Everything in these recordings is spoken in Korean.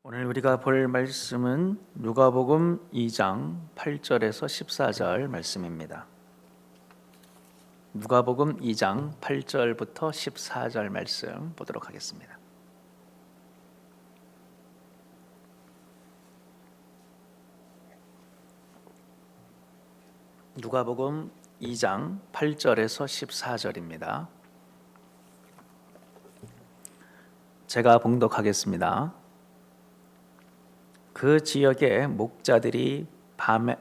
오늘 우리가 볼 말씀은 누가복음 2장 8절에서 14절 말씀입니다. 누가복음 2장 8절부터 14절 말씀 보도록 하겠습니다. 누가복음 2장 8절에서 14절입니다. 제가 봉독하겠습니다. 그 지역의 목자들이 밤에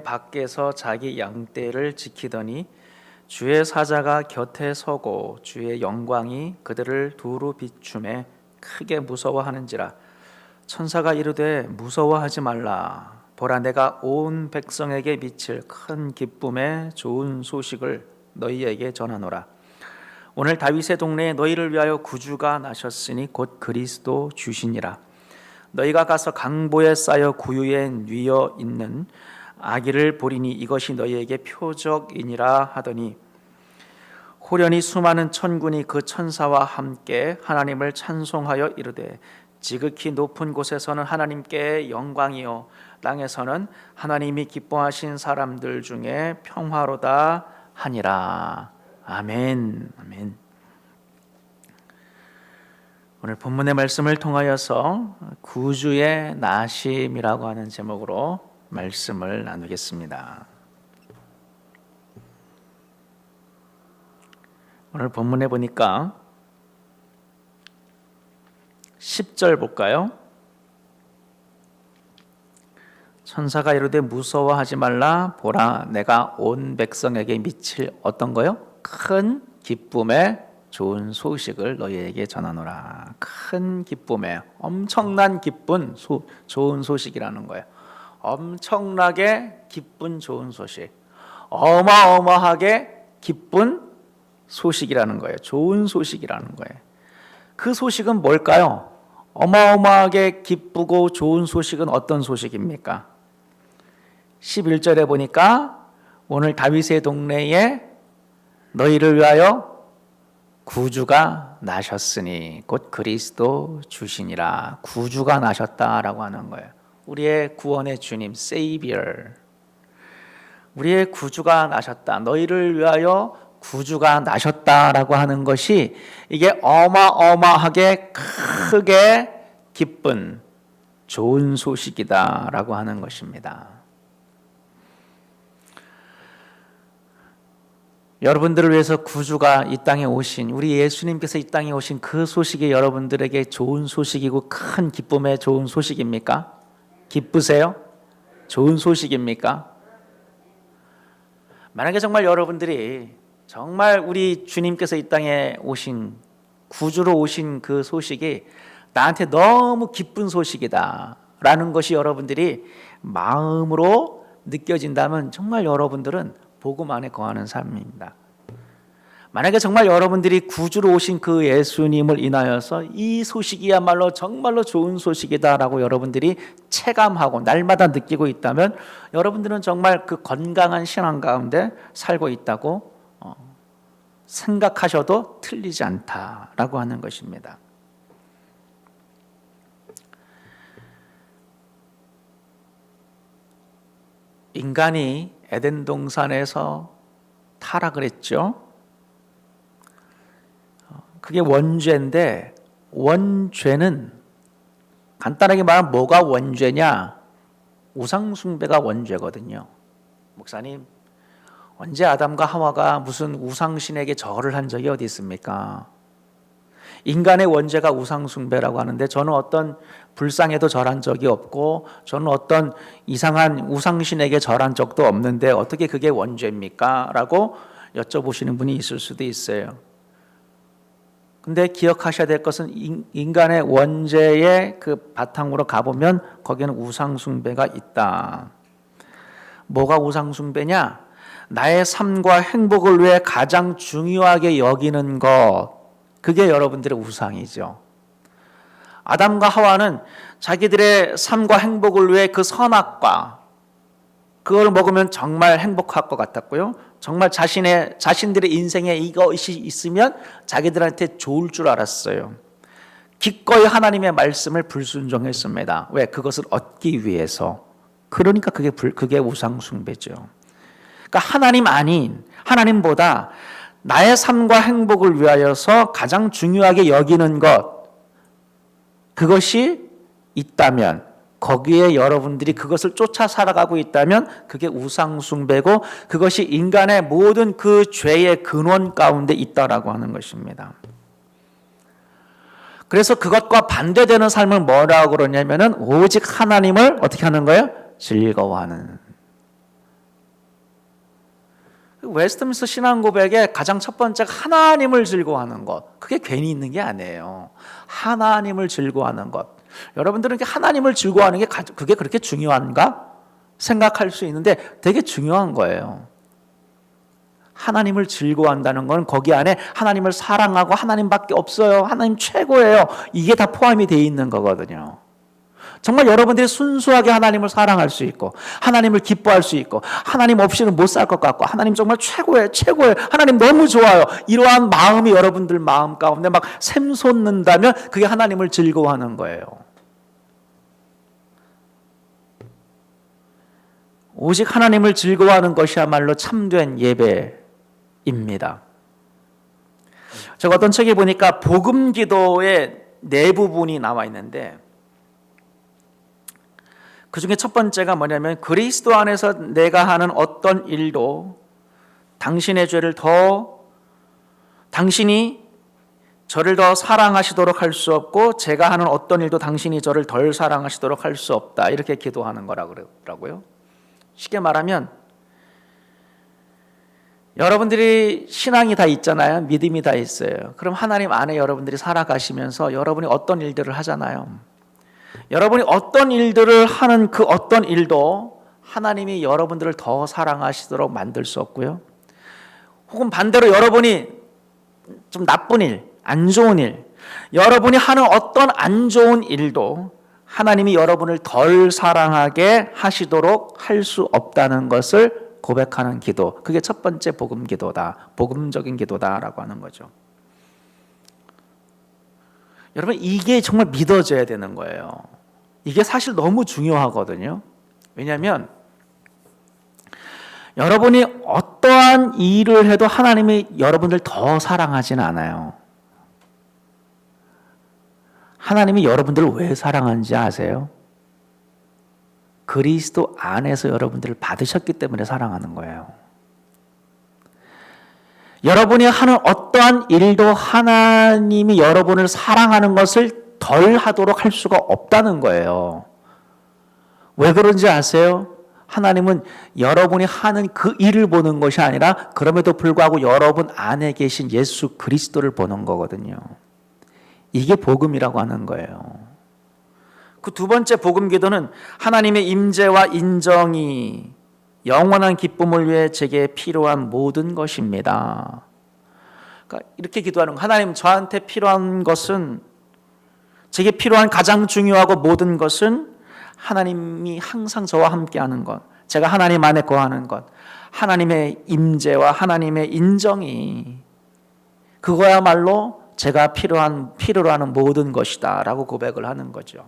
밖에서 자기 양떼를 지키더니 주의 사자가 곁에 서고 주의 영광이 그들을 두루 비추매 크게 무서워하는지라. 천사가 이르되 무서워하지 말라. 보라, 내가 온 백성에게 미칠 큰 기쁨의 좋은 소식을 너희에게 전하노라. 오늘 다윗의 동네에 너희를 위하여 구주가 나셨으니 곧 그리스도 주시니라. 너희가 가서 강보에 쌓여 구유에 뉘어 있는 아기를 보리니 이것이 너희에게 표적이니라 하더니 호련히 수많은 천군이 그 천사와 함께 하나님을 찬송하여 이르되 지극히 높은 곳에서는 하나님께 영광이요 땅에서는 하나님이 기뻐하신 사람들 중에 평화로다 하니라. 아멘. 아멘. 오늘 본문의 말씀을 통하여서 구주의 나심이라고 하는 제목으로 말씀을 나누겠습니다. 오늘 본문에 보니까 10절 볼까요? 천사가 이르되 무서워하지 말라. 보라, 내가 온 백성에게 미칠 어떤 거요? 큰 기쁨의 좋은 소식을 너희에게 전하노라. 큰 기쁨에 엄청난 기쁜 좋은 소식이라는 거예요. 엄청나게 기쁜 좋은 소식, 어마어마하게 기쁜 소식이라는 거예요. 좋은 소식이라는 거예요. 그 소식은 뭘까요? 어마어마하게 기쁘고 좋은 소식은 어떤 소식입니까? 11절에 보니까 오늘 다윗의 동네에 너희를 위하여 구주가 나셨으니 곧 그리스도 주시니라. 구주가 나셨다라고 하는 거예요. 우리의 구원의 주님, Savior. 우리의 구주가 나셨다. 너희를 위하여 구주가 나셨다라고 하는 것이 이게 어마어마하게 크게 기쁜 좋은 소식이다라고 하는 것입니다. 여러분들을 위해서 구주가 이 땅에 오신, 우리 예수님께서 이 땅에 오신 그 소식이 여러분들에게 좋은 소식이고 큰 기쁨의 좋은 소식입니까? 기쁘세요? 좋은 소식입니까? 만약에 정말 여러분들이 정말 우리 주님께서 이 땅에 오신, 구주로 오신 그 소식이 나한테 너무 기쁜 소식이다 라는 것이 여러분들이 마음으로 느껴진다면 정말 여러분들은 복음 안에 거하는 삶입니다. 만약에 정말 여러분들이 구주로 오신 그 예수님을 인하여서 이 소식이야말로 정말로 좋은 소식이다라고 여러분들이 체감하고 날마다 느끼고 있다면 여러분들은 정말 그 건강한 신앙 가운데 살고 있다고 생각하셔도 틀리지 않다라고 하는 것입니다. 인간이 에덴 동산에서 타락을 했죠. 그게 원죄인데, 원죄는 간단하게 말하면 뭐가 원죄냐? 우상숭배가 원죄거든요. 목사님, 언제 아담과 하와가 무슨 우상신에게 절을 한 적이 어디 있습니까? 인간의 원죄가 우상숭배라고 하는데 저는 어떤 불상에도 절한 적이 없고 저는 어떤 이상한 우상신에게 절한 적도 없는데 어떻게 그게 원죄입니까? 라고 여쭤보시는 분이 있을 수도 있어요. 근데 기억하셔야 될 것은 인간의 원죄의 그 바탕으로 가보면 거기는 우상숭배가 있다. 뭐가 우상숭배냐? 나의 삶과 행복을 위해 가장 중요하게 여기는 것, 그게 여러분들의 우상이죠. 아담과 하와는 자기들의 삶과 행복을 위해 그 선악과 그걸 먹으면 정말 행복할 것 같았고요. 정말 자신들의 인생에 이것이 있으면 자기들한테 좋을 줄 알았어요. 기꺼이 하나님의 말씀을 불순종했습니다. 왜? 그것을 얻기 위해서. 그러니까 그게 우상 숭배죠. 그러니까 하나님 아닌, 하나님보다 나의 삶과 행복을 위하여서 가장 중요하게 여기는 것, 그것이 있다면, 거기에 여러분들이 그것을 쫓아 살아가고 있다면 그게 우상 숭배고, 그것이 인간의 모든 그 죄의 근원 가운데 있다라고 하는 것입니다. 그래서 그것과 반대되는 삶을 뭐라고 그러냐면은 오직 하나님을 어떻게 하는 거예요? 즐거워하는. 웨스트민스터 신앙고백의 가장 첫 번째가 하나님을 즐거워하는 것. 그게 괜히 있는 게 아니에요. 하나님을 즐거워하는 것. 여러분들은 하나님을 즐거워하는 게 그게 그렇게 중요한가? 생각할 수 있는데 되게 중요한 거예요. 하나님을 즐거워한다는 건 거기 안에 하나님을 사랑하고 하나님밖에 없어요. 하나님 최고예요. 이게 다 포함이 되어 있는 거거든요. 정말 여러분들이 순수하게 하나님을 사랑할 수 있고 하나님을 기뻐할 수 있고 하나님 없이는 못 살 것 같고 하나님 정말 최고예요. 최고예요. 하나님 너무 좋아요. 이러한 마음이 여러분들 마음 가운데 막 샘솟는다면 그게 하나님을 즐거워하는 거예요. 오직 하나님을 즐거워하는 것이야말로 참된 예배입니다. 제가 어떤 책에 보니까 복음 기도의 네 부분이 나와 있는데 그 중에 첫 번째가 뭐냐면 그리스도 안에서 내가 하는 어떤 일도 당신의 죄를 당신이 저를 더 사랑하시도록 할 수 없고 제가 하는 어떤 일도 당신이 저를 덜 사랑하시도록 할 수 없다. 이렇게 기도하는 거라고 그러더라고요. 쉽게 말하면 여러분들이 신앙이 다 있잖아요. 믿음이 다 있어요. 그럼 하나님 안에 여러분들이 살아가시면서 여러분이 어떤 일들을 하잖아요. 여러분이 어떤 일들을 하는 그 어떤 일도 하나님이 여러분들을 더 사랑하시도록 만들 수 없고요. 혹은 반대로 여러분이 좀 나쁜 일, 안 좋은 일, 여러분이 하는 어떤 안 좋은 일도 하나님이 여러분을 덜 사랑하게 하시도록 할 수 없다는 것을 고백하는 기도. 그게 첫 번째 복음 기도다. 복음적인 기도다라고 하는 거죠. 여러분 이게 정말 믿어져야 되는 거예요. 이게 사실 너무 중요하거든요. 왜냐하면 여러분이 어떠한 일을 해도 하나님이 여러분들 더 사랑하지는 않아요. 하나님이 여러분들을 왜 사랑하는지 아세요? 그리스도 안에서 여러분들을 받으셨기 때문에 사랑하는 거예요. 여러분이 하는 어떠한 일도 하나님이 여러분을 사랑하는 것을 덜 하도록 할 수가 없다는 거예요. 왜 그런지 아세요? 하나님은 여러분이 하는 그 일을 보는 것이 아니라 그럼에도 불구하고 여러분 안에 계신 예수 그리스도를 보는 거거든요. 이게 복음이라고 하는 거예요. 그 두 번째 복음 기도는 하나님의 임재와 인정이 영원한 기쁨을 위해 제게 필요한 모든 것입니다. 그러니까 이렇게 기도하는 거. 하나님 저한테 필요한 것은 제게 필요한 가장 중요하고 모든 것은 하나님이 항상 저와 함께하는 것, 제가 하나님 안에 거하는 것, 하나님의 임재와 하나님의 인정이 그거야말로 제가 필요로 하는 모든 것이다 라고 고백을 하는 거죠.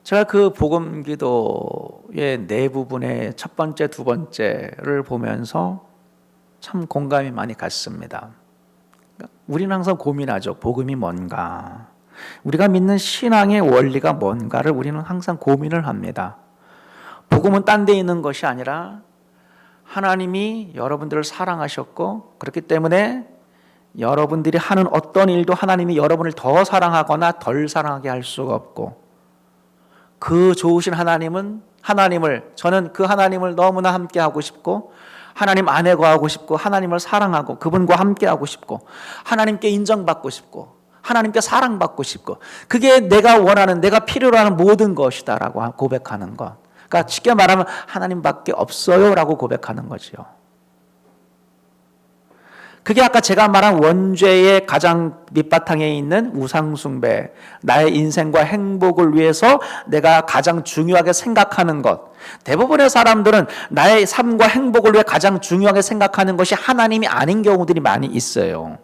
제가 그 복음 기도의 네 부분의 첫 번째, 두 번째를 보면서 참 공감이 많이 갔습니다. 우리는 항상 고민하죠. 복음이 뭔가? 우리가 믿는 신앙의 원리가 뭔가를 우리는 항상 고민을 합니다. 복음은 딴 데 있는 것이 아니라 하나님이 여러분들을 사랑하셨고 그렇기 때문에 여러분들이 하는 어떤 일도 하나님이 여러분을 더 사랑하거나 덜 사랑하게 할 수가 없고 그 좋으신 저는 그 하나님을 너무나 함께하고 싶고 하나님 안에 거하고 싶고 하나님을 사랑하고 그분과 함께하고 싶고 하나님께 인정받고 싶고 하나님께 사랑받고 싶고 그게 내가 원하는 내가 필요로 하는 모든 것이다 라고 고백하는 것. 그러니까 쉽게 말하면 하나님밖에 없어요 라고 고백하는 거죠. 그게 아까 제가 말한 원죄의 가장 밑바탕에 있는 우상숭배, 나의 인생과 행복을 위해서 내가 가장 중요하게 생각하는 것. 대부분의 사람들은 나의 삶과 행복을 위해 가장 중요하게 생각하는 것이 하나님이 아닌 경우들이 많이 있어요.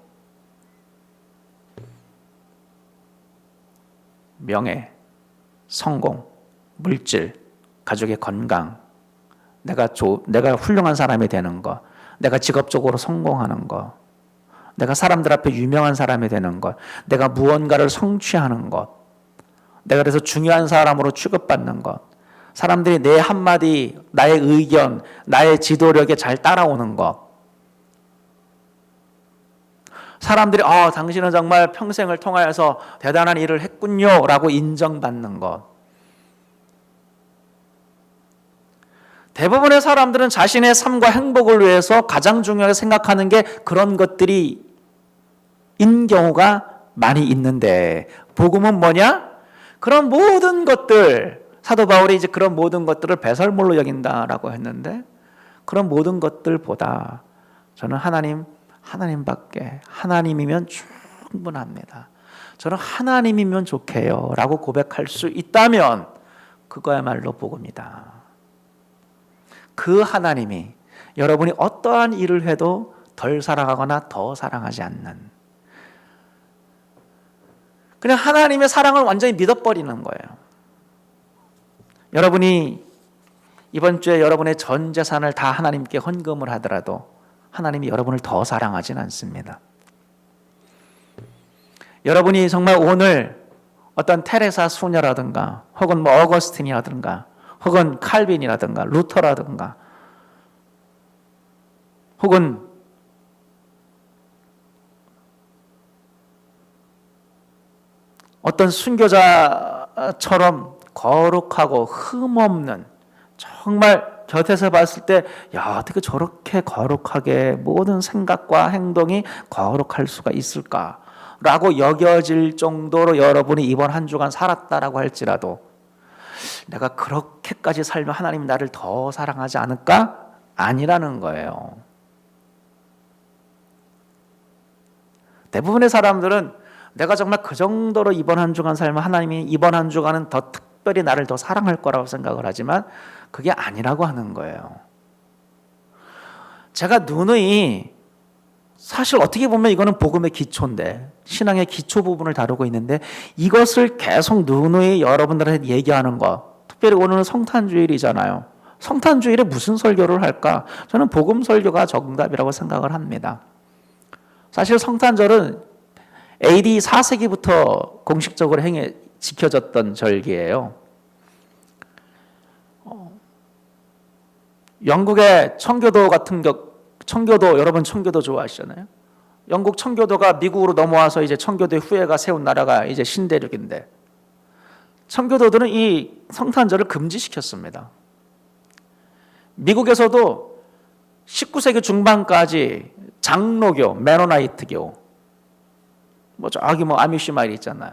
명예, 성공, 물질, 가족의 건강, 내가 훌륭한 사람이 되는 것, 내가 직업적으로 성공하는 것, 내가 사람들 앞에 유명한 사람이 되는 것, 내가 무언가를 성취하는 것, 내가 그래서 중요한 사람으로 취급받는 것, 사람들이 내 한마디, 나의 의견, 나의 지도력에 잘 따라오는 것, 사람들이 당신은 정말 평생을 통하여서 대단한 일을 했군요 라고 인정받는 것. 대부분의 사람들은 자신의 삶과 행복을 위해서 가장 중요하게 생각하는 게 그런 것들이 인 경우가 많이 있는데, 복음은 뭐냐? 그런 모든 것들, 사도 바울이 이제 그런 모든 것들을 배설물로 여긴다라고 했는데, 그런 모든 것들보다 저는 하나님밖에, 하나님이면 충분합니다. 저는 하나님이면 좋게요 라고 고백할 수 있다면 그거야말로 복음이다. 그 하나님이 여러분이 어떠한 일을 해도 덜 사랑하거나 더 사랑하지 않는, 그냥 하나님의 사랑을 완전히 믿어버리는 거예요. 여러분이 이번 주에 여러분의 전 재산을 다 하나님께 헌금을 하더라도 하나님이 여러분을 더 사랑하진 않습니다. 여러분이 정말 오늘 어떤 테레사 수녀라든가 혹은 뭐 어거스틴이라든가 혹은 칼빈이라든가 루터라든가 혹은 어떤 순교자처럼 거룩하고 흠없는, 정말 곁에서 봤을 때 어떻게 저렇게 거룩하게 모든 생각과 행동이 거룩할 수가 있을까라고 여겨질 정도로 여러분이 이번 한 주간 살았다라고 할지라도 내가 그렇게까지 살면 하나님 나를 더 사랑하지 않을까? 아니라는 거예요. 대부분의 사람들은 내가 정말 그 정도로 이번 한 주간 살면 하나님이 이번 한 주간은 더 특별히 나를 더 사랑할 거라고 생각을 하지만 그게 아니라고 하는 거예요. 제가 누누이, 사실 어떻게 보면 이거는 복음의 기초인데, 신앙의 기초 부분을 다루고 있는데 이것을 계속 누누이 여러분들한테 얘기하는 것, 특별히 오늘은 성탄주일이잖아요. 성탄주일에 무슨 설교를 할까? 저는 복음 설교가 정답이라고 생각을 합니다. 사실 성탄절은 AD 4세기부터 공식적으로 지켜졌던 절기예요. 영국의 청교도 같은 청교도, 여러분 청교도 좋아하시잖아요. 영국 청교도가 미국으로 넘어와서 이제 청교도의 후예가 세운 나라가 이제 신대륙인데, 청교도들은 이 성탄절을 금지시켰습니다. 미국에서도 19세기 중반까지 장로교, 메노나이트교, 저기 아미시 마을 있잖아요.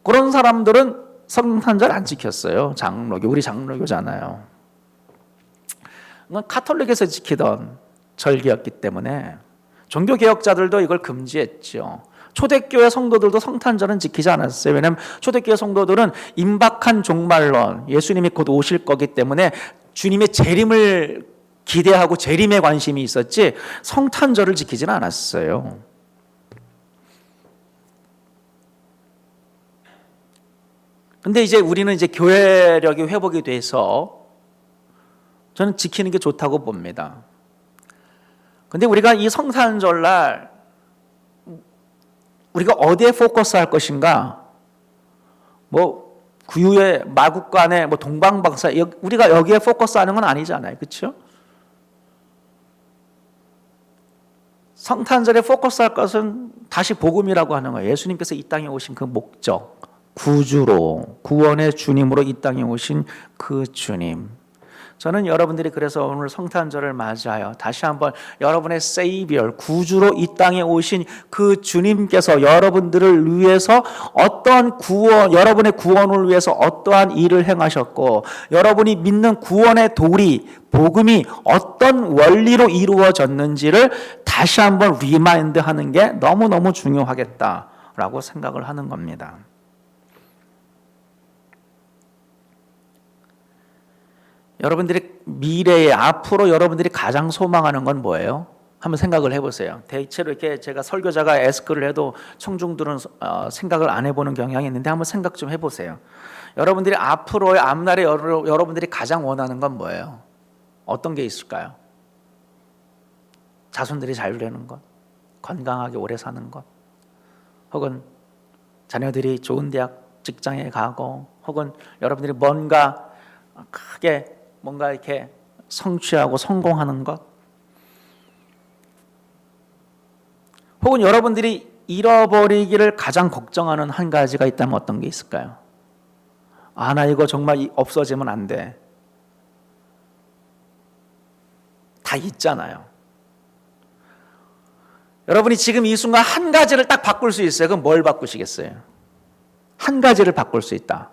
그런 사람들은 성탄절 안 지켰어요. 장로교, 우리 장로교잖아요. 카톨릭에서 지키던 절기였기 때문에 종교개혁자들도 이걸 금지했죠. 초대교회 성도들도 성탄절은 지키지 않았어요. 왜냐하면 초대교회 성도들은 임박한 종말론, 예수님이 곧 오실 거기 때문에 주님의 재림을 기대하고 재림에 관심이 있었지 성탄절을 지키지는 않았어요. 근데 이제 우리는 이제 교회력이 회복이 돼서 저는 지키는 게 좋다고 봅니다. 근데 우리가 이 성탄절날 우리가 어디에 포커스 할 것인가? 구유의 마국간의 동방박사, 우리가 여기에 포커스 하는 건 아니잖아요. 그렇죠? 성탄절에 포커스 할 것은 다시 복음이라고 하는 거예요. 예수님께서 이 땅에 오신 그 목적, 구주로, 구원의 주님으로 이 땅에 오신 그 주님, 저는 여러분들이 그래서 오늘 성탄절을 맞이하여 다시 한번 여러분의 세이비얼, 구주로 이 땅에 오신 그 주님께서 여러분들을 위해서 어떠한 구원, 여러분의 구원을 위해서 어떠한 일을 행하셨고, 여러분이 믿는 구원의 도리, 복음이 어떤 원리로 이루어졌는지를 다시 한번 리마인드 하는 게 너무너무 중요하겠다라고 생각을 하는 겁니다. 여러분들이 미래에 앞으로 여러분들이 가장 소망하는 건 뭐예요? 한번 생각을 해보세요. 대체로 이렇게 제가 설교자가 에스크를 해도 청중들은 생각을 안 해보는 경향이 있는데 한번 생각 좀 해보세요. 여러분들이 앞으로의 앞날에 여러분들이 가장 원하는 건 뭐예요? 어떤 게 있을까요? 자손들이 잘 되는 것, 건강하게 오래 사는 것, 혹은 자녀들이 좋은 대학, 직장에 가고, 혹은 여러분들이 뭔가 크게 뭔가 이렇게 성취하고 성공하는 것, 혹은 여러분들이 잃어버리기를 가장 걱정하는 한 가지가 있다면 어떤 게 있을까요? 아, 나 이거 정말 없어지면 안 돼. 다 있잖아요. 여러분이 지금 이 순간 한 가지를 딱 바꿀 수 있어요. 그럼 뭘 바꾸시겠어요? 한 가지를 바꿀 수 있다.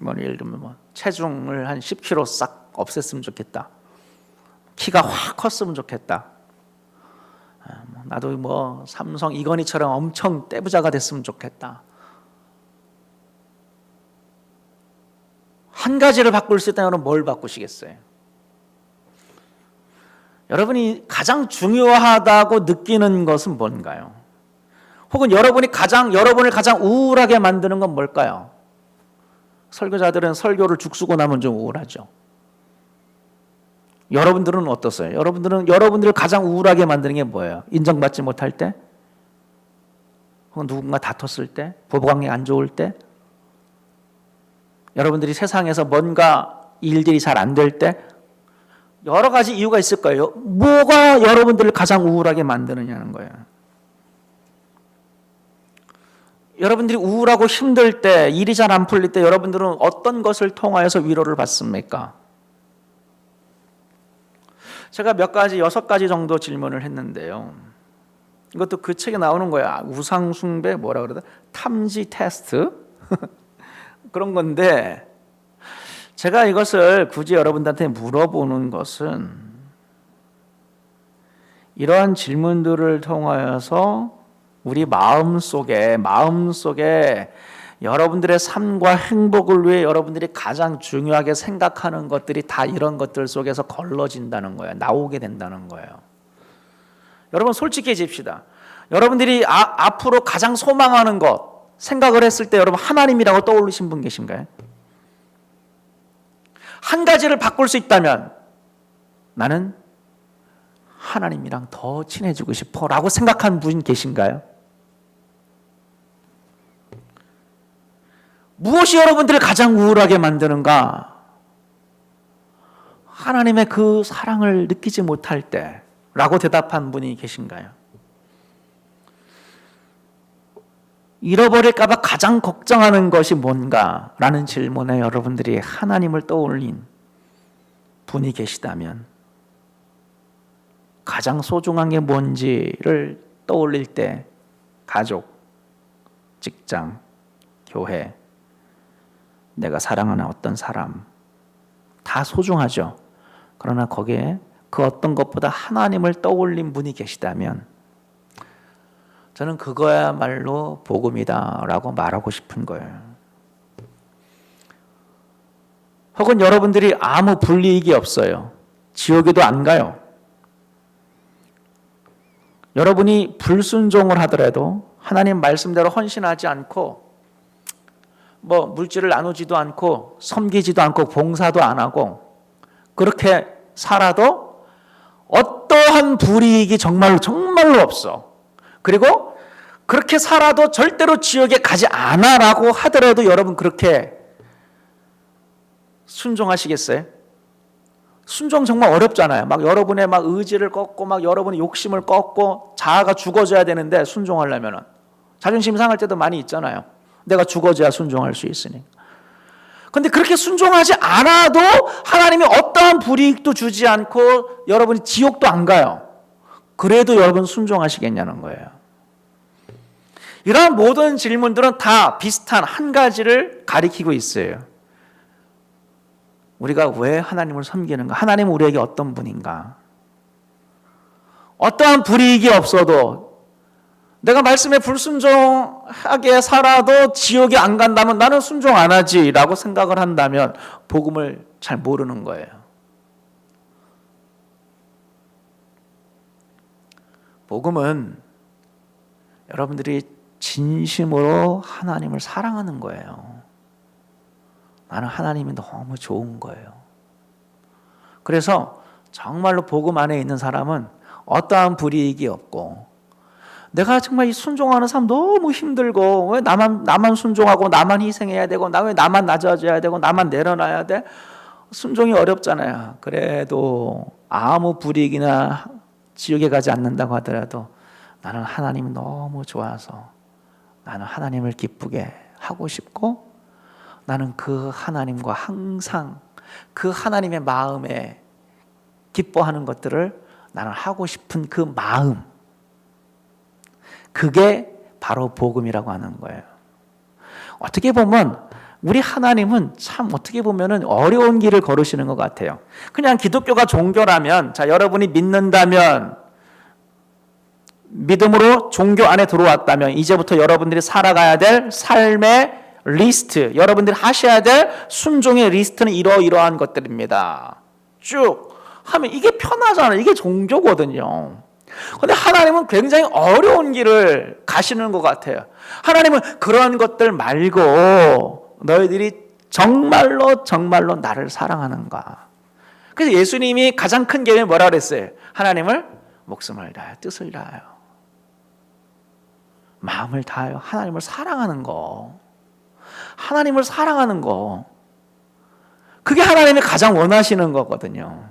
예를 들면 체중을 한 10kg 싹 없앴으면 좋겠다. 키가 확 컸으면 좋겠다. 나도 삼성 이건희처럼 엄청 떼부자가 됐으면 좋겠다. 한 가지를 바꿀 수 있다면 뭘 바꾸시겠어요? 여러분이 가장 중요하다고 느끼는 것은 뭔가요? 혹은 여러분을 가장 우울하게 만드는 건 뭘까요? 설교자들은 설교를 죽쓰고 나면 좀 우울하죠. 여러분들은 어떠세요? 여러분들을 가장 우울하게 만드는 게 뭐예요? 인정받지 못할 때? 혹은 누군가 다퉜을 때? 부부관계 안 좋을 때? 여러분들이 세상에서 뭔가 일들이 잘 안 될 때? 여러 가지 이유가 있을 거예요. 뭐가 여러분들을 가장 우울하게 만드느냐는 거예요. 여러분들이 우울하고 힘들 때, 일이 잘 안 풀릴 때 여러분들은 어떤 것을 통하여서 위로를 받습니까? 제가 6가지 정도 질문을 했는데요. 이것도 그 책에 나오는 거야. 우상숭배 뭐라 그러다? 탐지 테스트? 그런 건데 제가 이것을 굳이 여러분들한테 물어보는 것은 이러한 질문들을 통하여서 우리 마음속에 여러분들의 삶과 행복을 위해 여러분들이 가장 중요하게 생각하는 것들이 다 이런 것들 속에서 걸러진다는 거예요. 나오게 된다는 거예요. 여러분 솔직해집시다. 여러분들이 앞으로 가장 소망하는 것 생각을 했을 때 여러분 하나님이라고 떠올리신 분 계신가요? 한 가지를 바꿀 수 있다면 나는 하나님이랑 더 친해지고 싶어 라고 생각한 분 계신가요? 무엇이 여러분들을 가장 우울하게 만드는가? 하나님의 그 사랑을 느끼지 못할 때 라고 대답한 분이 계신가요? 잃어버릴까 봐 가장 걱정하는 것이 뭔가? 라는 질문에 여러분들이 하나님을 떠올린 분이 계시다면 가장 소중한 게 뭔지를 떠올릴 때 가족, 직장, 교회, 내가 사랑하는 어떤 사람 다 소중하죠. 그러나 거기에 그 어떤 것보다 하나님을 떠올린 분이 계시다면 저는 그거야말로 복음이다라고 말하고 싶은 거예요. 혹은 여러분들이 아무 불이익이 없어요. 지옥에도 안 가요. 여러분이 불순종을 하더라도 하나님 말씀대로 헌신하지 않고 물질을 나누지도 않고 섬기지도 않고 봉사도 안 하고 그렇게 살아도 어떠한 불이익이 정말로 없어. 그리고 그렇게 살아도 절대로 지옥에 가지 않아라고 하더라도 여러분 그렇게 순종하시겠어요? 순종 정말 어렵잖아요. 여러분의 의지를 꺾고 여러분의 욕심을 꺾고 자아가 죽어져야 되는데 순종하려면은 자존심 상할 때도 많이 있잖아요. 내가 죽어져야 순종할 수 있으니. 근데 그렇게 순종하지 않아도 하나님이 어떠한 불이익도 주지 않고 여러분이 지옥도 안 가요. 그래도 여러분 순종하시겠냐는 거예요. 이러한 모든 질문들은 다 비슷한 한 가지를 가리키고 있어요. 우리가 왜 하나님을 섬기는가? 하나님은 우리에게 어떤 분인가? 어떠한 불이익이 없어도 내가 말씀에 불순종하게 살아도 지옥에 안 간다면 나는 순종 안 하지 라고 생각을 한다면 복음을 잘 모르는 거예요. 복음은 여러분들이 진심으로 하나님을 사랑하는 거예요. 나는 하나님이 너무 좋은 거예요. 그래서 정말로 복음 안에 있는 사람은 어떠한 불이익이 없고, 내가 정말 이 순종하는 삶 너무 힘들고, 왜 나만 순종하고 나만 희생해야 되고, 왜 나만 낮아져야 되고 나만 내려놔야 돼? 순종이 어렵잖아요. 그래도 아무 불이익이나 지옥에 가지 않는다고 하더라도 나는 하나님이 너무 좋아서 나는 하나님을 기쁘게 하고 싶고, 나는 그 하나님과 항상 그 하나님의 마음에 기뻐하는 것들을 나는 하고 싶은 그 마음, 그게 바로 복음이라고 하는 거예요. 어떻게 보면 우리 하나님은 참 어떻게 보면 어려운 길을 걸으시는 것 같아요. 그냥 기독교가 종교라면, 자, 여러분이 믿는다면, 믿음으로 종교 안에 들어왔다면 이제부터 여러분들이 살아가야 될 삶의 리스트, 여러분들이 하셔야 될 순종의 리스트는 이러이러한 것들입니다. 쭉 하면 이게 편하잖아요. 이게 종교거든요. 그런데 하나님은 굉장히 어려운 길을 가시는 것 같아요. 하나님은 그런 것들 말고 너희들이 정말로 나를 사랑하는가. 그래서 예수님이 가장 큰 계명이 뭐라 그랬어요? 하나님을 목숨을 다하여 뜻을 다하여 마음을 다하여 하나님을 사랑하는 거. 하나님을 사랑하는 거. 그게 하나님이 가장 원하시는 거거든요.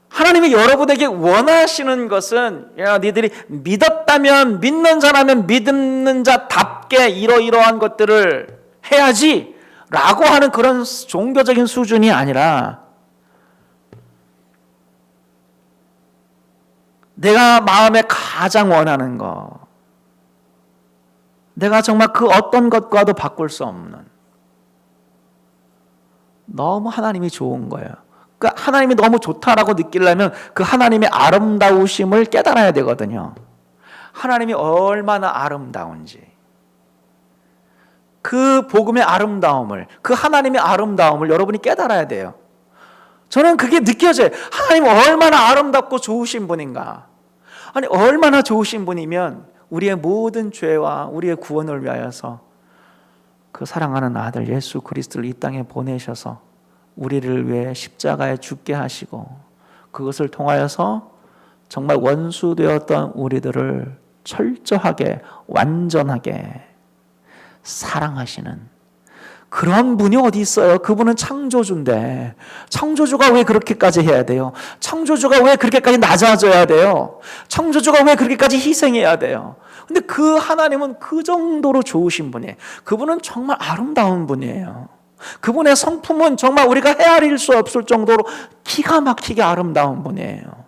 하나님이 여러분에게 원하시는 것은, 야, 니들이 믿었다면, 믿는 자라면 믿는 자답게 이러이러한 것들을 해야지 라고 하는 그런 종교적인 수준이 아니라, 내가 마음에 가장 원하는 거, 내가 정말 그 어떤 것과도 바꿀 수 없는, 너무 하나님이 좋은 거예요. 그러니까 하나님이 너무 좋다라고 느끼려면 그 하나님의 아름다우심을 깨달아야 되거든요. 하나님이 얼마나 아름다운지, 그 복음의 아름다움을, 그 하나님의 아름다움을 여러분이 깨달아야 돼요. 저는 그게 느껴져요. 하나님 얼마나 아름답고 좋으신 분인가. 아니, 얼마나 좋으신 분이면 우리의 모든 죄와 우리의 구원을 위하여서 그 사랑하는 아들 예수 그리스도를 이 땅에 보내셔서 우리를 위해 십자가에 죽게 하시고, 그것을 통하여서 정말 원수 되었던 우리들을 철저하게 완전하게 사랑하시는 그런 분이 어디 있어요? 그분은 창조주인데, 창조주가 왜 그렇게까지 해야 돼요? 창조주가 왜 그렇게까지 낮아져야 돼요? 창조주가 왜 그렇게까지 희생해야 돼요? 근데 그 하나님은 그 정도로 좋으신 분이에요. 그분은 정말 아름다운 분이에요. 그분의 성품은 정말 우리가 헤아릴 수 없을 정도로 기가 막히게 아름다운 분이에요.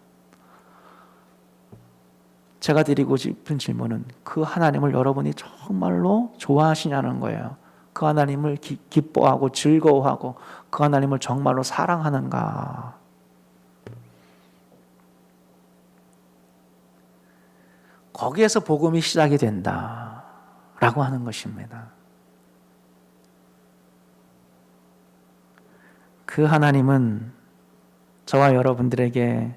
제가 드리고 싶은 질문은, 그 하나님을 여러분이 정말로 좋아하시냐는 거예요. 그 하나님을 기뻐하고 즐거워하고 그 하나님을 정말로 사랑하는가. 거기에서 복음이 시작이 된다라고 하는 것입니다. 그 하나님은 저와 여러분들에게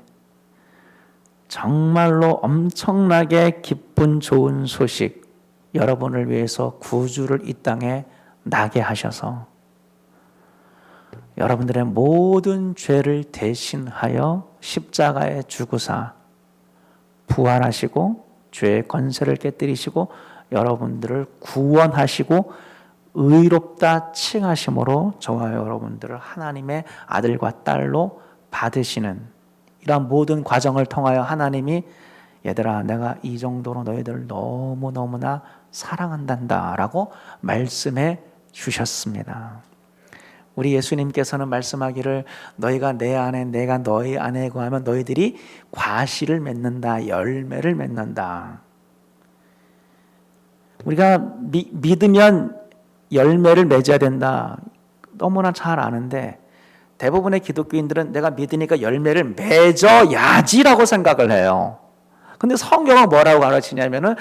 정말로 엄청나게 기쁜 좋은 소식, 여러분을 위해서 구주를 이 땅에 나게 하셔서 여러분들의 모든 죄를 대신하여 십자가에 죽으사 부활하시고 죄의 권세를 깨뜨리시고 여러분들을 구원하시고 의롭다 칭하심으로 저와 여러분들을 하나님의 아들과 딸로 받으시는 이러한 모든 과정을 통하여 하나님이, 얘들아, 내가 이 정도로 너희들을 너무너무나 사랑한단다 라고 말씀해 주셨습니다. 우리 예수님께서는 말씀하기를 너희가 내 안에 내가 너희 안에 거하면 너희들이 과실을 맺는다, 열매를 맺는다. 우리가 믿으면 열매를 맺어야 된다. 너무나 잘 아는데 대부분의 기독교인들은 내가 믿으니까 열매를 맺어야지라고 생각을 해요. 근데 성경은 뭐라고 가르치냐면은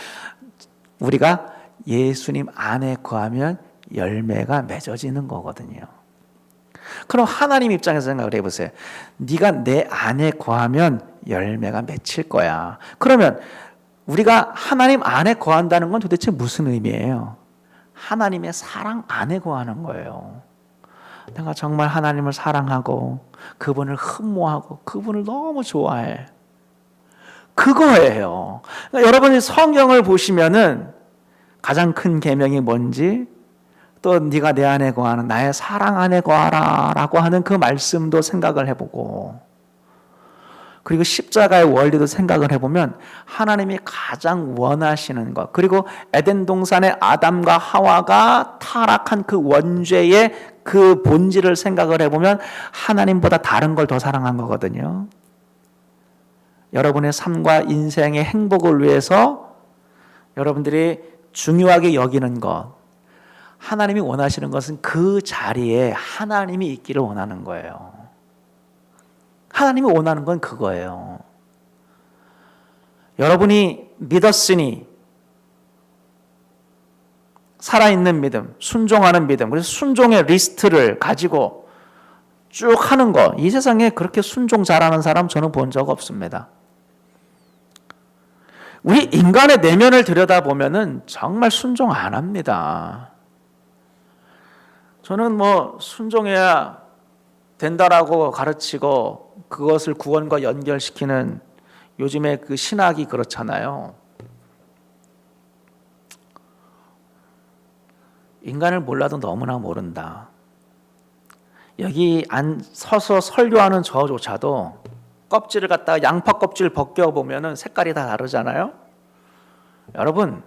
우리가 예수님 안에 거하면 열매가 맺어지는 거거든요. 그럼 하나님 입장에서 생각을 해보세요. 네가 내 안에 거하면 열매가 맺힐 거야. 그러면 우리가 하나님 안에 거한다는 건 도대체 무슨 의미예요? 하나님의 사랑 안에 거하는 거예요. 내가 정말 하나님을 사랑하고 그분을 흠모하고 그분을 너무 좋아해. 그거예요. 그러니까 여러분이 성경을 보시면은 가장 큰 계명이 뭔지, 또 네가 내 안에 거하는 나의 사랑 안에 거하라 라고 하는 그 말씀도 생각을 해보고, 그리고 십자가의 원리도 생각을 해보면 하나님이 가장 원하시는 것, 그리고 에덴 동산의 아담과 하와가 타락한 그 원죄의 그 본질을 생각을 해보면 하나님보다 다른 걸 더 사랑한 거거든요. 여러분의 삶과 인생의 행복을 위해서 여러분들이 중요하게 여기는 것, 하나님이 원하시는 것은 그 자리에 하나님이 있기를 원하는 거예요. 하나님이 원하는 건 그거예요. 여러분이 믿었으니 살아있는 믿음, 순종하는 믿음, 그래서 순종의 리스트를 가지고 쭉 하는 거, 이 세상에 그렇게 순종 잘하는 사람 저는 본 적 없습니다. 우리 인간의 내면을 들여다보면은 정말 순종 안 합니다. 저는 순종해야 된다라고 가르치고 그것을 구원과 연결시키는 요즘의 그 신학이 그렇잖아요. 인간을 몰라도 너무나 모른다. 여기 서서 설교하는 저조차도 껍질을 갖다가 양파 껍질을 벗겨보면 색깔이 다 다르잖아요. 여러분,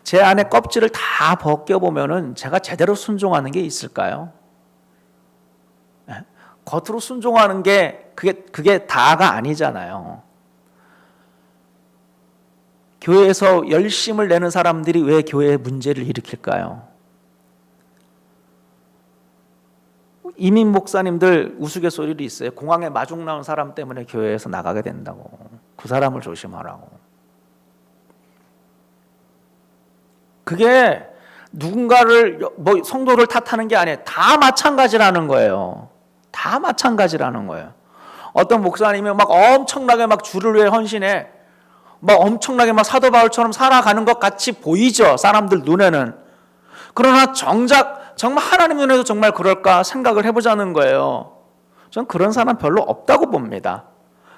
제 안에 껍질을 다 벗겨보면 제가 제대로 순종하는 게 있을까요? 겉으로 순종하는 게 그게 다가 아니잖아요. 교회에서 열심을 내는 사람들이 왜 교회에 문제를 일으킬까요? 이민 목사님들 우스갯소리도 있어요. 공항에 마중 나온 사람 때문에 교회에서 나가게 된다고. 그 사람을 조심하라고. 그게 누군가를 성도를 탓하는 게 아니에요. 다 마찬가지라는 거예요. 다 마찬가지라는 거예요. 어떤 목사님이 엄청나게 줄을 위해 헌신해, 엄청나게 사도 바울처럼 살아가는 것 같이 보이죠, 사람들 눈에는. 그러나 정작 정말 하나님 눈에도 정말 그럴까 생각을 해보자는 거예요. 저는 그런 사람 별로 없다고 봅니다.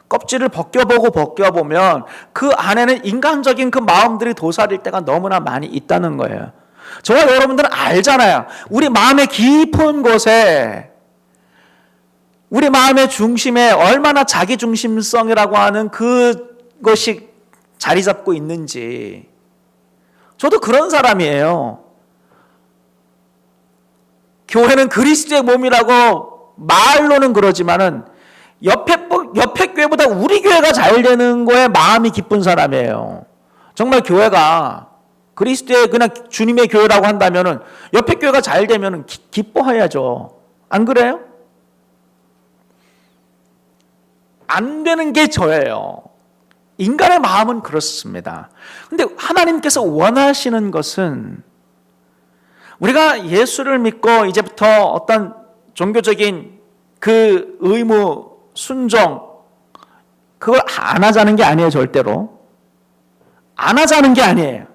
껍질을 벗겨보면 그 안에는 인간적인 그 마음들이 도사릴 때가 너무나 많이 있다는 거예요. 저와 여러분들은 알잖아요. 우리 마음의 깊은 곳에, 우리 마음의 중심에 얼마나 자기중심성이라고 하는 그것이 자리 잡고 있는지. 저도 그런 사람이에요. 교회는 그리스도의 몸이라고 말로는 그러지만은 옆에 교회보다 우리 교회가 잘 되는 거에 마음이 기쁜 사람이에요. 정말 교회가 그리스도의 그냥 주님의 교회라고 한다면은 옆에 교회가 잘 되면은 기뻐해야죠. 안 그래요? 안 되는 게 저예요. 인간의 마음은 그렇습니다. 근데 하나님께서 원하시는 것은 우리가 예수를 믿고 이제부터 어떤 종교적인 그 의무, 순종, 그걸 안 하자는 게 아니에요, 절대로. 안 하자는 게 아니에요.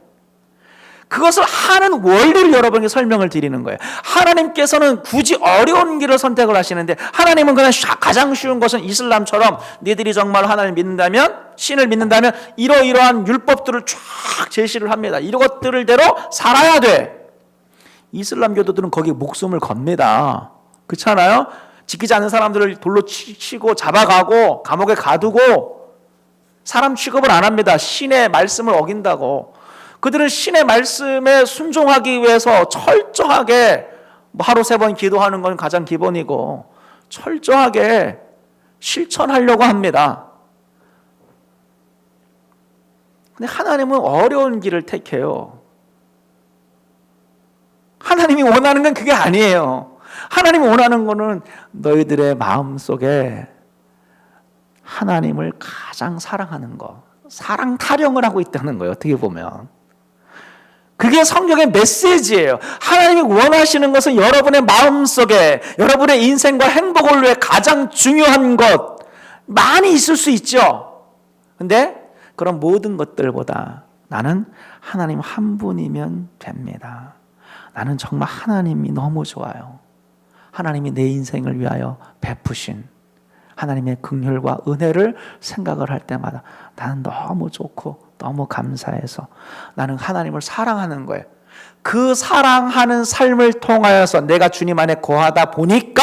그것을 하는 원리를 여러분에게 설명을 드리는 거예요. 하나님께서는 굳이 어려운 길을 선택을 하시는데, 하나님은 그냥 가장 쉬운 것은 이슬람처럼 니들이 정말 하나님을 믿는다면, 신을 믿는다면 이러이러한 율법들을 쫙 제시를 합니다. 이것들대로 살아야 돼. 이슬람교도들은 거기에 목숨을 겁니다. 그렇잖아요? 지키지 않는 사람들을 돌로 치고 잡아가고 감옥에 가두고 사람 취급을 안 합니다. 신의 말씀을 어긴다고. 그들은 신의 말씀에 순종하기 위해서 철저하게 하루 3번 기도하는 건 가장 기본이고 철저하게 실천하려고 합니다. 근데 하나님은 어려운 길을 택해요. 하나님이 원하는 건 그게 아니에요. 하나님이 원하는 거는 너희들의 마음속에 하나님을 가장 사랑하는 거, 사랑 타령을 하고 있다는 거예요. 어떻게 보면 그게 성경의 메시지예요. 하나님이 원하시는 것은 여러분의 마음속에 여러분의 인생과 행복을 위해 가장 중요한 것 많이 있을 수 있죠. 근데 그런 모든 것들보다 나는 하나님 한 분이면 됩니다. 나는 정말 하나님이 너무 좋아요. 하나님이 내 인생을 위하여 베푸신 하나님의 긍휼과 은혜를 생각을 할 때마다 나는 너무 좋고 너무 감사해서 나는 하나님을 사랑하는 거예요. 그 사랑하는 삶을 통하여서 내가 주님 안에 거하다 보니까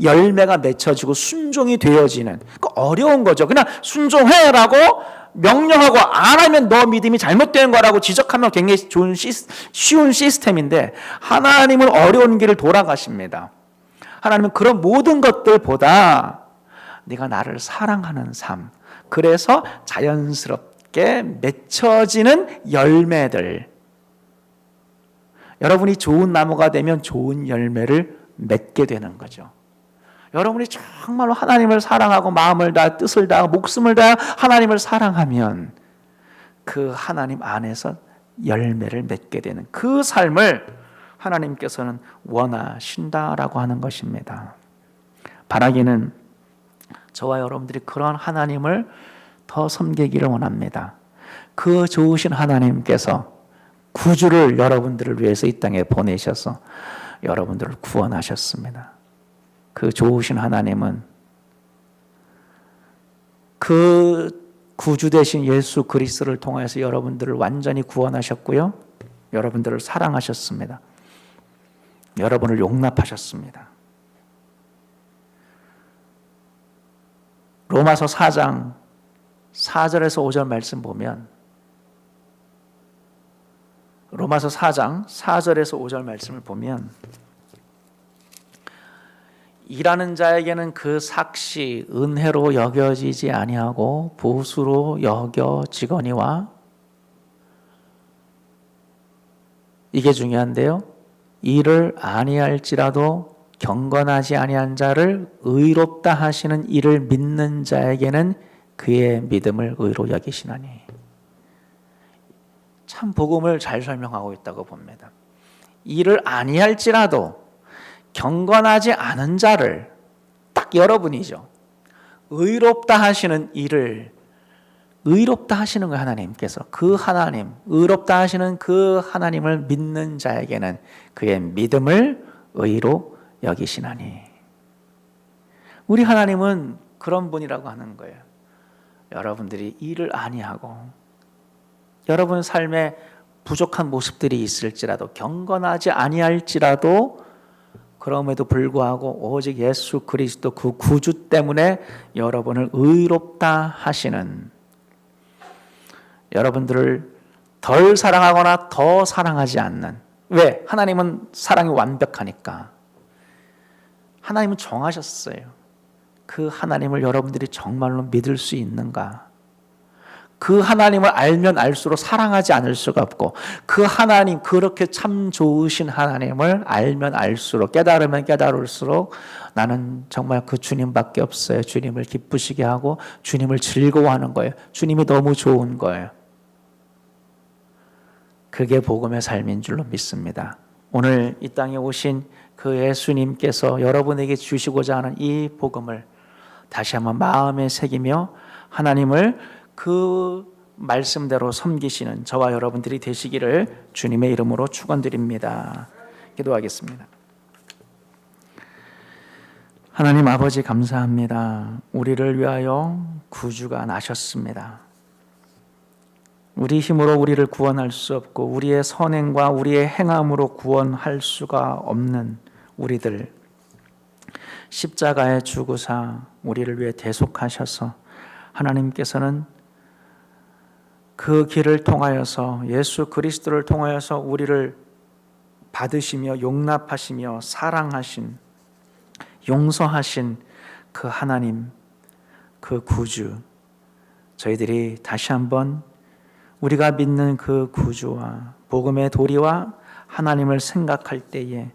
열매가 맺혀지고 순종이 되어지는, 어려운 거죠. 그냥 순종해라고 명령하고 안 하면 너 믿음이 잘못된 거라고 지적하면 굉장히 쉬운 시스템인데 하나님은 어려운 길을 돌아가십니다. 하나님은 그런 모든 것들보다 네가 나를 사랑하는 삶, 그래서 자연스럽게 맺혀지는 열매들, 여러분이 좋은 나무가 되면 좋은 열매를 맺게 되는 거죠. 여러분이 정말로 하나님을 사랑하고 마음을 다하 뜻을 다하 목숨을 다하 하나님을 사랑하면 그 하나님 안에서 열매를 맺게 되는 그 삶을 하나님께서는 원하신다라고 하는 것입니다. 바라기는 저와 여러분들이 그런 하나님을 더 섬기기를 원합니다. 그 좋으신 하나님께서 구주를 여러분들을 위해서 이 땅에 보내셔서 여러분들을 구원하셨습니다. 그 좋으신 하나님은 그 구주 되신 예수 그리스도를 통해서 여러분들을 완전히 구원하셨고요. 여러분들을 사랑하셨습니다. 여러분을 용납하셨습니다. 로마서 4장 4절에서 5절 말씀 보면 로마서 4장 4절에서 5절 말씀을 보면 일하는 자에게는 그 삭시 은혜로 여겨지지 아니하고 보수로 여겨지거니와, 이게 중요한데요, 일을 아니할지라도 경건하지 아니한 자를 의롭다 하시는 이를 믿는 자에게는 그의 믿음을 의로 여기시나니. 참 복음을 잘 설명하고 있다고 봅니다. 일을 아니할지라도 경건하지 않은 자를, 딱 여러분이죠, 의롭다 하시는 이를 의롭다 하시는 거예요. 하나님께서 그 하나님, 의롭다 하시는 그 하나님을 믿는 자에게는 그의 믿음을 의로 여기시나니. 우리 하나님은 그런 분이라고 하는 거예요. 여러분들이 일을 아니하고 여러분 삶에 부족한 모습들이 있을지라도 경건하지 아니할지라도 그럼에도 불구하고 오직 예수 그리스도 그 구주 때문에 여러분을 의롭다 하시는, 여러분들을 덜 사랑하거나 더 사랑하지 않는. 왜? 하나님은 사랑이 완벽하니까. 하나님은 정하셨어요. 그 하나님을 여러분들이 정말로 믿을 수 있는가? 그 하나님을 알면 알수록 사랑하지 않을 수가 없고, 그 하나님, 그렇게 참 좋으신 하나님을 알면 알수록, 깨달으면 깨달을수록 나는 정말 그 주님밖에 없어요. 주님을 기쁘시게 하고 주님을 즐거워하는 거예요. 주님이 너무 좋은 거예요. 그게 복음의 삶인 줄로 믿습니다. 오늘 이 땅에 오신 그 예수님께서 여러분에게 주시고자 하는 이 복음을 다시 한번 마음에 새기며 하나님을 그 말씀대로 섬기시는 저와 여러분들이 되시기를 주님의 이름으로 축원드립니다. 기도하겠습니다. 하나님 아버지 감사합니다. 우리를 위하여 구주가 나셨습니다. 우리 힘으로 우리를 구원할 수 없고 우리의 선행과 우리의 행함으로 구원할 수가 없는 우리들, 십자가에 죽으사 우리를 위해 대속하셔서 하나님께서는 그 길을 통하여서 예수 그리스도를 통하여서 우리를 받으시며 용납하시며 사랑하신 용서하신 그 하나님, 그 구주, 저희들이 다시 한번 우리가 믿는 그 구주와 복음의 도리와 하나님을 생각할 때에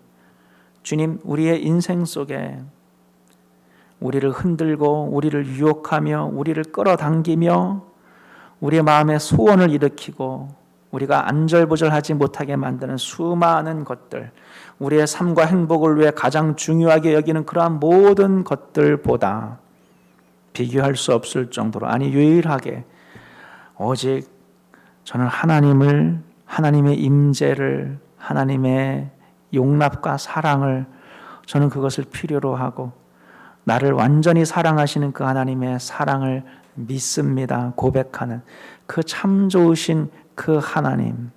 주님, 우리의 인생 속에 우리를 흔들고 우리를 유혹하며 우리를 끌어당기며 우리의 마음에 소원을 일으키고 우리가 안절부절하지 못하게 만드는 수많은 것들, 우리의 삶과 행복을 위해 가장 중요하게 여기는 그러한 모든 것들보다 비교할 수 없을 정도로, 아니 유일하게 오직 저는 하나님의 임재를, 하나님의 용납과 사랑을, 저는 그것을 필요로 하고 나를 완전히 사랑하시는 그 하나님의 사랑을 믿습니다. 고백하는 그 참 좋으신 그 하나님,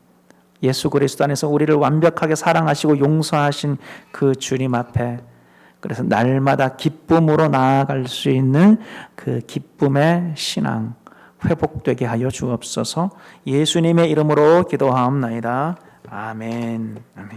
예수 그리스도 안에서 우리를 완벽하게 사랑하시고 용서하신 그 주님 앞에, 그래서 날마다 기쁨으로 나아갈 수 있는 그 기쁨의 신앙 회복되게 하여 주옵소서. 예수님의 이름으로 기도하옵나이다. 아멘. 아멘.